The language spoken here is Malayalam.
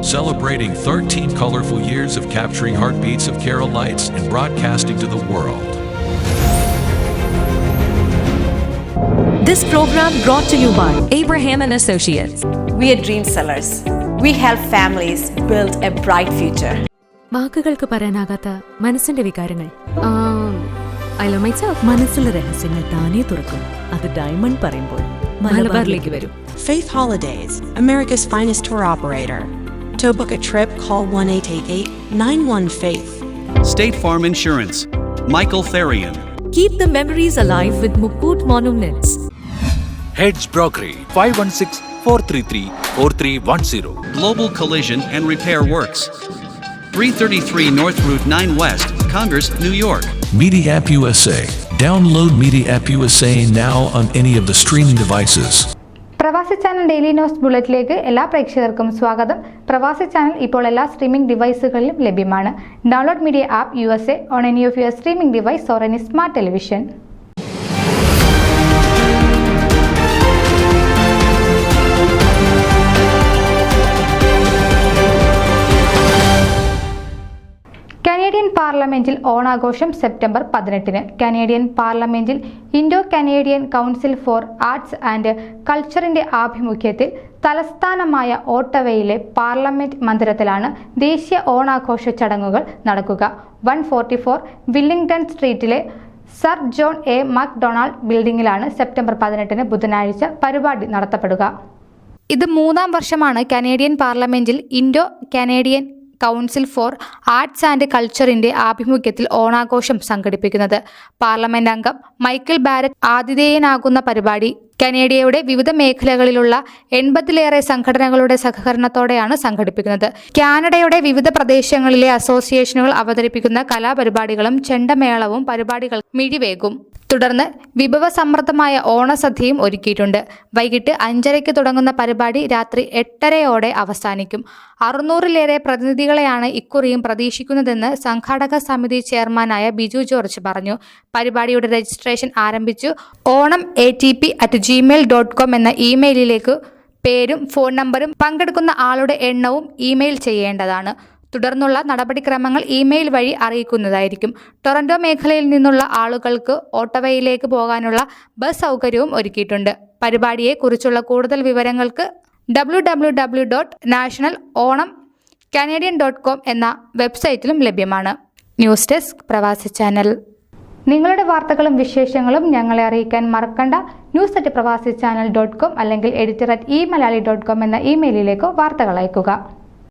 celebrating 13 colorful years of capturing heartbeats of Kerala lights and broadcasting to the world. This program brought to you by Abraham and Associates. We are dream sellers. We help families build a bright future. വാക്കുകൾക്ക് പറയാനാകാത്ത മനസ്സിന്റെ വികാരങ്ങൾ. I love myself. മനസ്സിലെ രഹസ്യങ്ങൾ താനേ തുറക്കും. അത് ഡയമണ്ട് പറയുമ്പോൾ മലബാറിലേക്ക് വരും. Faith Holidays, America's finest tour operator. To book a trip, call 1-888-91-FAITH. State Farm Insurance, Michael Therian. Keep the memories alive with Mukut Monuments. Heads Brokery 516-433-4310. Global Collision and Repair Works, 333 North Route 9 West, Congress, New York. Media App USA. Download Media App USA now on any of the streaming devices. പ്രവാസി ചാനൽ ഡെയിലി ന്യൂസ് ബുള്ളറ്റിലേക്ക് എല്ലാ പ്രേക്ഷകർക്കും സ്വാഗതം. പ്രവാസി ചാനൽ ഇപ്പോൾ എല്ലാ സ്ട്രീമിംഗ് ഡിവൈസുകളിലും ലഭ്യമാണ്. Download media app USA on any of your streaming device or any smart television. Canadian പാർലമെന്റിൽ ഓണാഘോഷം സെപ്റ്റംബർ 18-ന്. കനേഡിയൻ പാർലമെന്റിൽ Indo Canadian council for arts and കൾച്ചറിന്റെ ആഭിമുഖ്യത്തിൽ തലസ്ഥാനമായ ഓട്ടവയിലെ പാർലമെന്റ് മന്ദിരത്തിലാണ് ദേശീയ ഓണാഘോഷ ചടങ്ങുകൾ നടക്കുക. 144 വില്ലിംഗ്ടൺ സ്ട്രീറ്റിലെ സർ ജോൺ എ മക്ഡൊണാൾഡ് ബിൽഡിംഗിലാണ് സെപ്റ്റംബർ 18-ന് ബുധനാഴ്ച പരിപാടി നടത്തപ്പെടുക. ഇത് 3-ാം വർഷമാണ് കനേഡിയൻ പാർലമെന്റിൽ Indo Canadian council for arts and കൾച്ചറിന്റെ ആഭിമുഖ്യത്തിൽ ഓണാഘോഷം സംഘടിപ്പിക്കുന്നത്. പാർലമെന്റ് അംഗം മൈക്കിൾ ബാരറ്റ് ആതിഥേയനാകുന്ന പരിപാടി കനേഡിയയുടെ വിവിധ മേഖലകളിലുള്ള 80-ലേറെ സംഘടനകളുടെ സഹകരണത്തോടെയാണ് സംഘടിപ്പിക്കുന്നത്. കാനഡയുടെ വിവിധ പ്രദേശങ്ങളിലെ അസോസിയേഷനുകൾ അവതരിപ്പിക്കുന്ന കലാപരിപാടികളും ചെണ്ടമേളവും പരിപാടികൾ മിഴിവേകും. തുടർന്ന് വിഭവസമൃദ്ധമായ ഓണസദ്യയും ഒരുക്കിയിട്ടുണ്ട്. വൈകിട്ട് 5:30 തുടങ്ങുന്ന പരിപാടി രാത്രി 8:30 അവസാനിക്കും. 600-ലേറെ പ്രതിനിധികളെയാണ് ഇക്കുറിയും പ്രതീക്ഷിക്കുന്നതെന്ന് സംഘാടക സമിതി ചെയർമാനായ ബിജു ജോർജ് പറഞ്ഞു. പരിപാടിയുടെ രജിസ്ട്രേഷൻ ആരംഭിച്ചു. onam@gmail.com എന്ന ഇമെയിലിലേക്ക് പേരും ഫോൺ നമ്പറും പങ്കെടുക്കുന്ന ആളുടെ എണ്ണവും ഇമെയിൽ ചെയ്യേണ്ടതാണ്. തുടർന്നുള്ള നടപടിക്രമങ്ങൾ ഇമെയിൽ വഴി അറിയിക്കുന്നതായിരിക്കും. ടൊറന്റോ മേഖലയിൽ നിന്നുള്ള ആളുകൾക്ക് ഓട്ടവയിലേക്ക് പോകാനുള്ള ബസ് സൗകര്യവും ഒരുക്കിയിട്ടുണ്ട്. പരിപാടിയെ കുറിച്ചുള്ള കൂടുതൽ വിവരങ്ങൾക്ക് www.nationalonamcanadian.com എന്ന വെബ്സൈറ്റിലും ലഭ്യമാണ്. ന്യൂസ് ഡെസ്ക് പ്രവാസി ചാനൽ. നിങ്ങളുടെ വാർത്തകളും വിശേഷങ്ങളും ഞങ്ങളെ അറിയിക്കാൻ മറക്കണ്ട. news@pravasichannel.com അല്ലെങ്കിൽ editor@eMalayali.com എന്ന ഇമെയിലിലേക്ക് വാർത്തകൾ അയക്കുക.